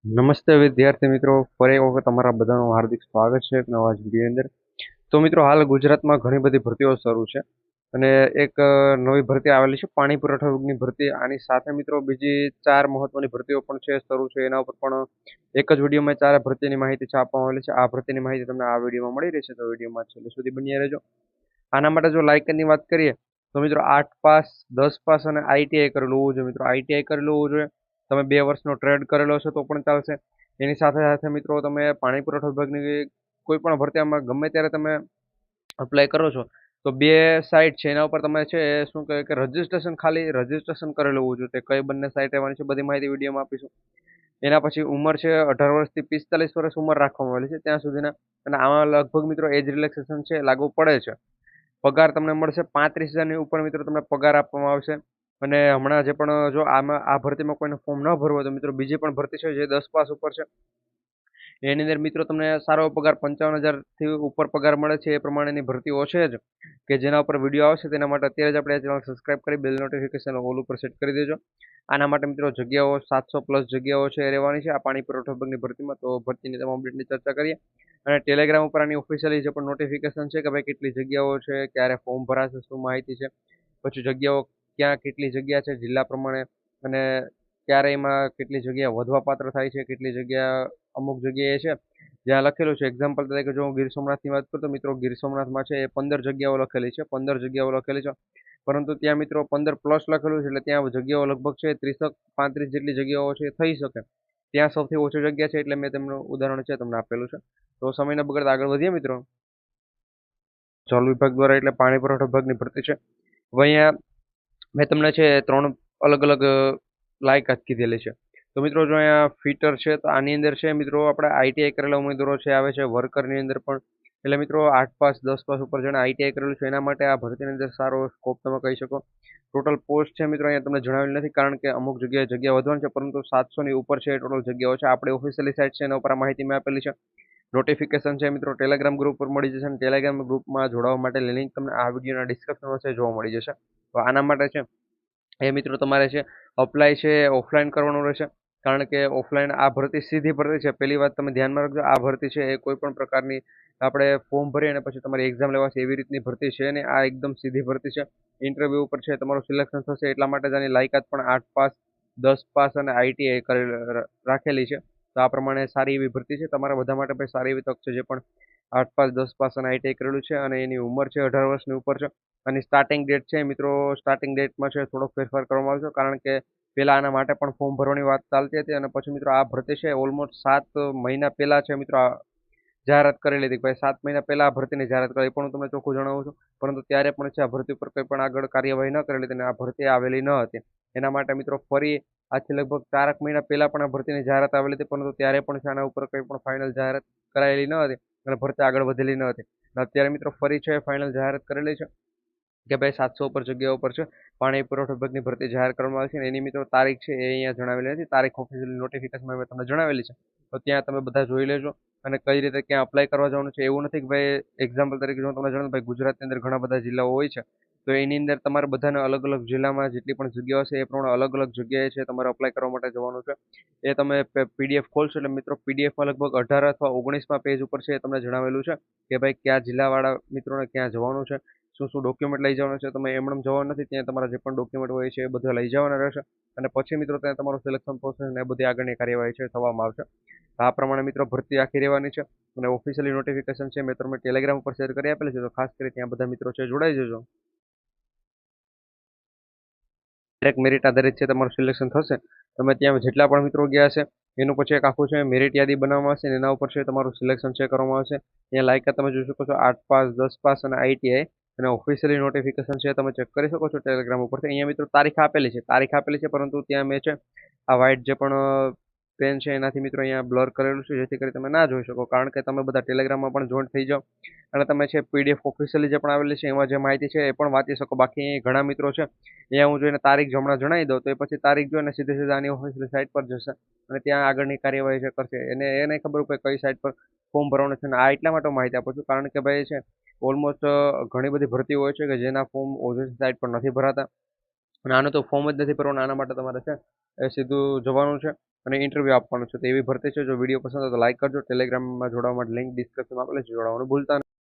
નમસ્તે વિદ્યાર્થી મિત્રો, ફરી એક વખત તમારા બધાનું હાર્દિક સ્વાગત છે એક નવા જ વિડીયો અંદર. તો મિત્રો, હાલ ગુજરાતમાં ઘણી બધી ભરતીઓ શરૂ છે અને એક નવી ભરતી આવેલી છે પાણી પુરવઠા વિભાગની ભરતી. આની સાથે મિત્રો બીજી ચાર મહત્વની ભરતીઓ પણ છે શરૂ છે. એના ઉપર પણ એક જ વિડીયોમાં ચાર ભરતીની માહિતી છાપવામાં આવેલી છે. આ ભરતીની માહિતી તમને આ વિડીયોમાં મળી રહેશે, તો વિડીયોમાં છેલ્લે સુધી બન્યા રહેજો. આના માટે જો લાયકાતની વાત કરીએ તો મિત્રો 8 પાસ, 10 પાસ અને આઈટીઆઈ કરેલું હોવું જોઈએ. મિત્રો આઈટીઆઈ કરેલું હોવું જોઈએ. તમે 2 વર્ષનો ટ્રેડ કરેલો છે તો પણ ચાલશે. એની સાથે સાથે મિત્રો તમે પાણી પુરવઠા વિભાગની કોઈ પણ ભરતીમાં ગમે ત્યારે તમે અપ્લાય કરો છો તો બે સાઇટ છે એના ઉપર તમે છે શું કહે કે રજીસ્ટ્રેશન, ખાલી રજીસ્ટ્રેશન કરેલું હોવું જોઈએ. તે કઈ બંને સાઇટ આવવાની છે બધી માહિતી વિડીયોમાં આપીશું. એના પછી ઉંમર છે 18 વર્ષથી 45 વર્ષ ઉંમર રાખવામાં આવેલી છે ત્યાં સુધીના. અને આમાં લગભગ મિત્રો એજ રિલેક્સેશન છે લાગુ પડે છે. પગાર તમને મળશે 35,000ની ઉપર મિત્રો તમને પગાર આપવામાં આવશે. અને હમણાં જે પણ જો આમાં આ ભરતીમાં કોઈને ફોર્મ ન ભરવું હોય તો મિત્રો બીજી પણ ભરતી છે જે 10 પાસ ઉપર છે. એની અંદર મિત્રો તમને સારો પગાર 55,000થી ઉપર પગાર મળે છે. એ પ્રમાણેની ભરતીઓ છે જ કે જેના ઉપર વિડીયો આવશે તેના માટે અત્યારે જ આપણે ચેનલ સબસ્ક્રાઇબ કરી બેલ નોટિફિકેશન ઓલ ઉપર સેટ કરી દેજો. આના માટે મિત્રો જગ્યાઓ 700+ જગ્યાઓ છે રહેવાની છે આ પાણી પુરવઠા વિભાગની ભરતીમાં. તો ભરતીની તમામ અપડેટની ચર્ચા કરીએ. અને ટેલિગ્રામ ઉપર આની ઓફિશિયલી જે પણ નોટિફિકેશન છે કે ભાઈ કેટલી જગ્યાઓ છે, ક્યારે ફોર્મ ભરાશે, શું માહિતી છે, પછી જગ્યાઓ ક્યાં કેટલી જગ્યા છે જિલ્લા પ્રમાણે, અને ક્યારે એમાં કેટલી જગ્યા વધવાપાત્ર થાય છે, કેટલી જગ્યા અમુક જગ્યાએ છે જ્યાં લખેલું છે. એક્ઝામ્પલ તરીકે જો હું ગીર સોમનાથની વાત કરું તો મિત્રો ગીર સોમનાથમાં છે એ 15 જગ્યાઓ લખેલી છે, 15 જગ્યાઓ લખેલી છે. પરંતુ ત્યાં મિત્રો 15+ લખેલું છે એટલે ત્યાં જગ્યાઓ લગભગ છે 30-35 જેટલી જગ્યાઓ છે થઈ શકે. ત્યાં સૌથી ઓછી જગ્યા છે એટલે મેં તેમનું ઉદાહરણ છે તમને આપેલું છે. તો સમયને બગડતા આગળ વધીએ મિત્રો. જળ વિભાગ દ્વારા એટલે પાણી પુરવઠા વિભાગની ભરતી છે. હવે અહીંયા મેં તમને છે 3 અલગ અલગ લાયકાત કીધેલી છે. તો મિત્રો જો અહીંયા ફિટર છે તો આની અંદર છે મિત્રો આપણે આઈટીઆઈ કરેલા ઉમેદવારો છે આવે છે. વર્કરની અંદર પણ એટલે મિત્રો 8 પાસ, 10 પાસ ઉપર જેને આઈટીઆઈ કરેલું છે એના માટે આ ભરતીની અંદર સારો સ્કોપ તમે કહી શકો. ટોટલ પોસ્ટ છે મિત્રો અહીંયા તમને જણાવેલી નથી કારણ કે અમુક જગ્યાએ જગ્યા વધવાની છે, પરંતુ 700ની ઉપર છે ટોટલ જગ્યાઓ છે. આપણી ઓફિશિયલી સાઇટ છે એના ઉપર આ માહિતી મેં આપેલી છે. નોટિફિકેશન છે મિત્રો ટેલિગ્રામ ગ્રુપ પર મળી જશે અને ટેલિગ્રામ ગ્રુપમાં જોડાવા માટે લિંક તમને આ વિડીયોના ડિસ્ક્રિપ્શનમાં છે જોવા મળી જશે. તો આના માટે છે એ મિત્રો તમારે છે અપ્લાય છે ઓફલાઈન કરવાનું રહેશે. કારણ કે ઓફલાઈન આ ભરતી સીધી ભરતી છે. પહેલી વાત તમે ધ્યાનમાં રાખજો, આ ભરતી છે એ કોઈ પણ પ્રકારની આપણે ફોર્મ ભરી અને પછી તમારી એક્ઝામ લેવાશે એવી રીતની ભરતી છે ને. આ એકદમ સીધી ભરતી છે. ઇન્ટરવ્યૂ ઉપર છે તમારું સિલેક્શન થશે. એટલા માટે જ આની લાયકાત પણ 8 પાસ, 10 પાસ અને આઈટીઆઈ રાખેલી છે. તો આ પ્રમાણે સારી એવી ભરતી છે તમારા બધા માટે. ભાઈ સારી એવી તક છે જે પણ 8 પાસ, 10 પાસ અને આઈટીઆઈ કરેલું છે અને એની ઉંમર છે 18 વર્ષની ઉપર છે. અને સ્ટાર્ટિંગ ડેટ છે મિત્રો, સ્ટાર્ટિંગ ડેટમાં છે થોડોક ફેરફાર કરવામાં આવશે કારણ કે પહેલા આના માટે પણ ફોર્મ ભરવાની વાત ચાલતી હતી અને પછી મિત્રો આ ભરતી છે ઓલમોસ્ટ 7 મહિના પહેલા છે મિત્રો આ જાહેરાત કરેલી હતી. ભાઈ 7 મહિના પહેલા આ ભરતીની જાહેરાત કરી પણ હું તમને ચોખ્ખું જણાવું છું. પરંતુ ત્યારે પણ છે આ ભરતી ઉપર કંઈ પણ આગળ કાર્યવાહી ન કરેલી હતી અને આ ભરતી આવેલી ન હતી. એના માટે મિત્રો ફરી આજથી લગભગ 4 મહિના પહેલા પણ આ ભરતીની જાહેરાત આવેલી હતી, પરંતુ ત્યારે પણ છે આના ઉપર કંઈ પણ ફાઇનલ જાહેરાત કરાયેલી ન હતી અને ભરતી આગળ વધેલી ન હતી. અત્યારે મિત્રો ફરી છે ફાઇનલ જાહેરાત કરેલી છે કે ભાઈ 700 ઉપર જગ્યા ઉપર છે પાણી પુરવઠા વિભાગની ભરતી જાહેર કરવામાં આવી છે. અને એની મિત્રો તારીખ છે એ અહીંયા જણાવેલી નથી. તારીખ ઓફિશિયલ નોટિફિકેશનમાં મેં તમને જણાવેલી છે. તો ત્યાં તમે બધા જોઈ લેજો. અને કઈ રીતે ક્યાં અપ્લાય કરવા જવાનું છે એવું નથી કે ભાઈ એક્ઝામ્પલ તરીકે જો તમને જણાવું, ભાઈ ગુજરાતની અંદર ઘણા બધા જિલ્લાઓ હોય છે તો એની અંદર તમારે બધાને અલગ અલગ જિલ્લામાં જેટલી પણ જગ્યાઓ છે એ પ્રમાણે અલગ અલગ જગ્યાએ છે તમારે અપ્લાય કરવા માટે જવાનું છે. એ તમે પીડીએફ ખોલશો એટલે મિત્રો પીડીએફમાં લગભગ 18 અથવા 19મા પેજ ઉપર છે એ તમને જણાવેલું છે કે ભાઈ કયા જિલ્લાવાળા મિત્રોને ક્યાં જવાનું છે, શું શું ડોક્યુમેન્ટ લઈ જવાનું છે. તમે એમનેમ જવાનું નથી, ત્યાં તમારા જે પણ ડોક્યુમેન્ટ હોય છે એ બધા લઈ જવાના રહેશે. અને પછી મિત્રો ત્યાં તમારું સિલેક્શન પ્રોસેસ અને એ બધી આગળની કાર્યવાહી છે થવામાં આવશે. આ પ્રમાણે મિત્રો ભરતી આખી રહેવાની છે. અને ઓફિશિયલી નોટિફિકેશન છે મેં તમને ટેલિગ્રામ ઉપર શેર કરી આપેલી છે, તો ખાસ કરી ત્યાં બધા મિત્રો છે જોડાઈ જજો. ડાયરેક્ટ મેરિટ આધારિત છે તમારું સિલેક્શન થશે. તમે ત્યાં જેટલા પણ મિત્રો ગયા છે એનું પછી એક આખું છે મેરિટ યાદી બનાવવામાં આવશે અને એના ઉપર છે તમારું સિલેક્શન છે કરવામાં આવશે. ત્યાં લાયકાત તમે જોઈ શકો છો 8 પાસ, 10 પાસ અને આઈટીઆઈ. અને ઓફિશિયલી નોટિફિકેશન છે તમે ચેક કરી શકો છો ટેલિગ્રામ ઉપરથી. અહીંયા મિત્રો તારીખ આપેલી છે, પરંતુ ત્યાં મેં છે આ વ્હાઇટ જે પણ પેન છે એનાથી મિત્રો અહીંયા બ્લર કરેલું છે જેથી કરી તમે ના જોઈ શકો. કારણ કે તમે બધા ટેલિગ્રામમાં પણ જોઈન્ટ થઈ જાઓ અને તમે છે પીડીએફ ઓફિશિયલી જે પણ આવેલી છે એમાં જે માહિતી છે એ પણ વાંચી શકો. બાકી ઘણા મિત્રો છે અહીંયા હું જોઈને તારીખ જો હમણાં જણાવી દઉં તો એ પછી તારીખ જોઈને સીધે સીધા આની ઓફિશિયલ સાઇટ પર જશે અને ત્યાં આગળની કાર્યવાહી છે કરશે. એને નહીં ખબર હોય કઈ સાઇટ પર ફોર્મ ભરવાનું છે. અને આ એટલા માટે માહિતી આપું છું કારણ કે ભાઈ છે ઓલમોસ્ટ ઘણી બધી ભરતી હોય છે કે જેના ફોર્મ ઓફિશિયલ સાઇટ પર નથી ભરાતા અને આનું તો ફોર્મ જ નથી ભરવાનું, આના માટે તમારે છે એ સીધું જવાનું છે અને ઇન્ટરવ્યૂ આપવાનું છે. તો એવી ભરતી છે. જો વિડીયો પસંદ હોય તો લાઈક કરજો. ટેલિગ્રામમાં જોડાવા માટે લિંક ડિસ્ક્રિપ્શનમાં આપેલી છે, જોડાવાનું ભૂલતા નહીં.